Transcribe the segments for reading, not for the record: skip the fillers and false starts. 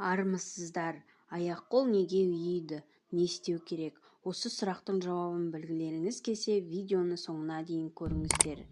Армысыздар, аяқ-қол неге үйиді, не істеу керек? Осы сұрақтың жауабын білгілеріңіз келсе, видеоны соңына дейін көріңіздер.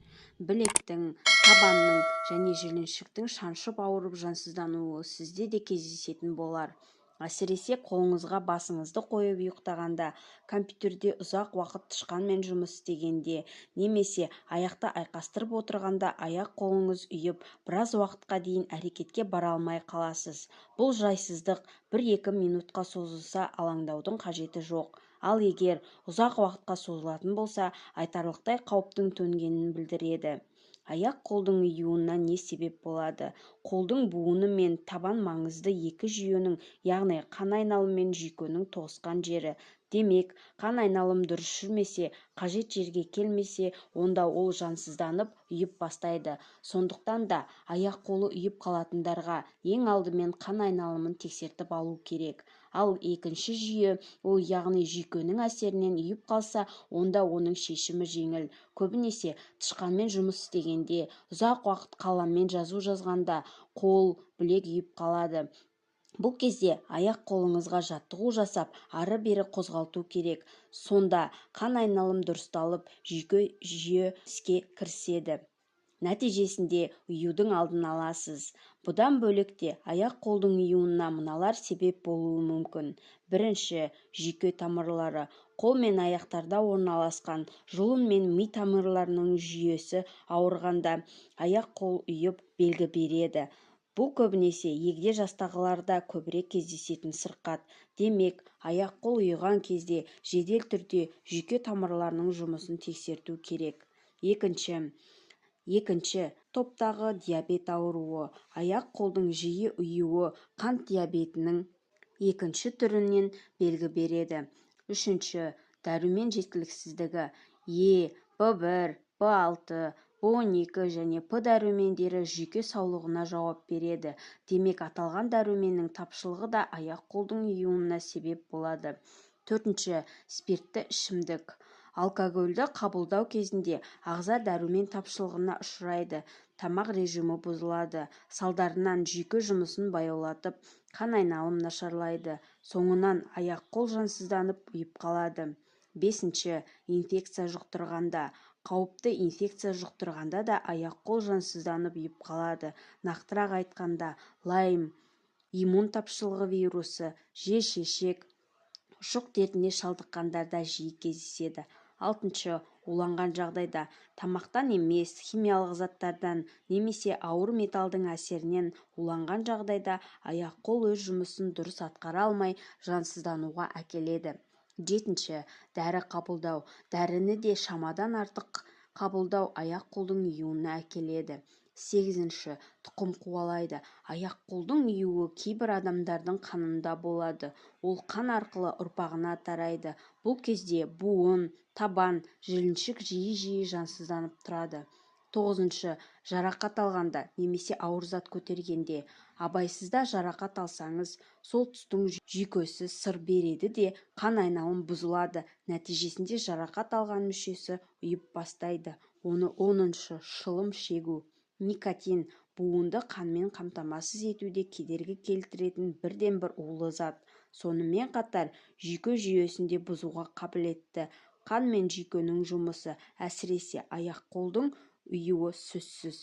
Білектің, табанның және жіліншіктің шаншып ауырып жансыздануы сізде де кездесетін болар. Әсіресе қолыңызға басыңызды қойып ұйықтағанда, компьютерде ұзақ уақыт тышқанмен жұмыс істегенде, немесе аяқты айқастырып отырғанда аяқ-қолыңыз үйіп, біраз уақытқа дейін әрекетке бара алмай қаласыз. Бұл жайсыздық 1-2 минутқа созылса, алаңдаудың қажеті жоқ. Ал егер ұзақ уақытқа созылатын болса, айтарлықтай қауіптің төнгенін білдіреді. Аяқ-қолдың ұюына не себеп болады? Қолдың буыны мен табан маңызды екі жүйенің, яғни қан айналымы мен жүйкенің тоғысқан жері. Демек, қан айналым дұрыс жүрмесе, қажет жерге келмесе, онда ол жансызданып, үйіп бастайды. Сондықтан да аяқ-қолы үйіп қалатындарға ең алдымен қан айналымын тексертіп алу керек. Ал екінші жүйе, ол яғни жүйкенің әсерінен үйіп қалса, онда оның шешімі жеңіл. Көбінесе тышқанмен жұмыс істегенде, ұзақ уақыт қаламмен жазу жазғанда, қол, білек үйіп қалады. Бұл кезде аяқ-қолыңызға жаттығу жасап, ары-бері қозғалту керек. Сонда қан айналым дұрысталып, жүйе іске кіріседі. Нәтижесінде ұюдың алдын аласыз. Бұдан бөлек те аяқ-қолдың ұюына мыналар себеп болуы мүмкін. Бірінші, жүйке тамырлары. Қол мен аяқтарда орналасқан жұлын мен ми тамырларының жүйесі ауырғанда аяқ-қол үйіп белгі береді. Бұл көбінесе егде жастағыларда көбірек кездесетін сырқат. Демек, аяқ-қол ұйыған кезде жедел түрде жүйке тамырларының жұмысын тексерту керек. Екінші, топтағы диабет ауруы. Аяқ-қолдың жиі ұйуы қант диабетінің екінші түрінен белгі береді. Үшінші, дәрумен жеткіліксіздігі. В1, В6, В12 және П дәрумендері жүйке саулығына жауап береді. Демек, аталған дәруменнің тапшылығы да аяқ-қолдың ұйуына себеп болады. Төртінші, спиртті ішімдік. Алкогольді қабылдау кезінде ағза дәрумен тапшылығына ұшырайды, тамақ режимі бұзылады. Салдарынан жүйке жұмысын баяулатып, қан айналым нашарлайды. Соңынан аяқ-қол жансызданып үйіп қалады. Бесінші, инфекция жұқтырғанда. Қауіпті инфекция жұқтырғанда да аяқ-қол жансызданып үйіп қалады. Нақтырақ айтқанда, лайм, иммун тапшылығы вирусы, желшешек, ұшық дертіне шалдыққандарда жиі кездеседі. Алтыншы, уланған жағдайда. Тамақтан емес, химиялық заттардан немесе ауыр металдың әсерінен уланған жағдайда аяқ-қол өз жұмысын дұрыс атқара алмай жансыздануға әкеледі. Жетінші, дәрі қабылдау. Дәріні де шамадан артық қабылдау аяқ-қолдың ұюына әкеледі. Сегізінші, тұқым қуалайды. Аяқ-қолдың ұюы кейбір адамдардың қанында болады. Ол қан арқылы ұрпағына тарайды. Бұл кезде буын, табан, жіліншік жиі-жиі жансызданып тұрады. Тоғызыншы, жарақат алғанда немесе ауыр зат көтергенде. Абайсызда жарақат алсаңыз, сол тұстың жүйкесі сыр береді де қан айналым бұзылады. Нәтижесінде жарақат алған мүшесі үйіп бастайды. 10-шы, шылым шегу. Никотин буынды қанмен қамтамасыз етуде кедергі келтіретін бірден-бір улы зат. Сонымен қатар жүйке жүйесінде бұзуға қабілетті. Қан мен жүйкенің жұмысы, әсіресе аяқ-қолдың ұйуы сөзсіз.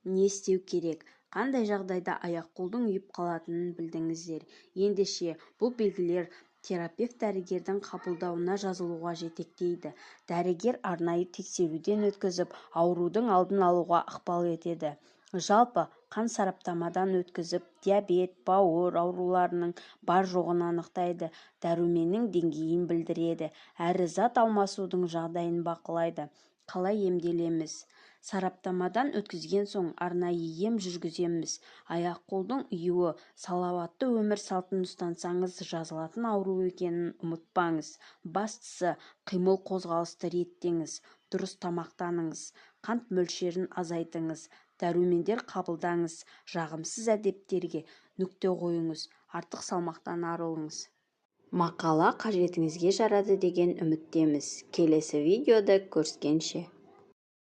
Не істеу керек? Қандай жағдайда аяқ-қолдың үйіп қалатынын білдіңіздер. Ендеше бұл белгілер терапевт дәрігердің қабылдауына жазылуға жетектейді. Дәрігер арнайы тексеруден өткізіп, аурудың алдын алуға ықпал етеді. Жалпы, қан сараптамадан өткізіп, диабет, бауыр ауруларының бар жоғын анықтайды, дәруменнің деңгейін білдіреді, әрі зат алмасудың жағдайын бақылайды. Қалай емделеміз? Сараптамадан өткізген соң арнайы ем жүргіземіз. Аяқ-қолдың ұйуы, салауатты өмір салтын ұстансаңыз жазылатын ауру екенін ұмытпаңыз. Бастысы, қимыл қозғалысты реттеңіз, дұрыс тамақтаныңыз, қант мөлшерін азайтыңыз, дәрумендер қабылдаңыз, жағымсыз әдеттерге нүкте қойыңыз, артық салмақтан арылыңыз. Мақала қажетіңізге жарады деген үміттеміз. Келесі видеода көріскенше.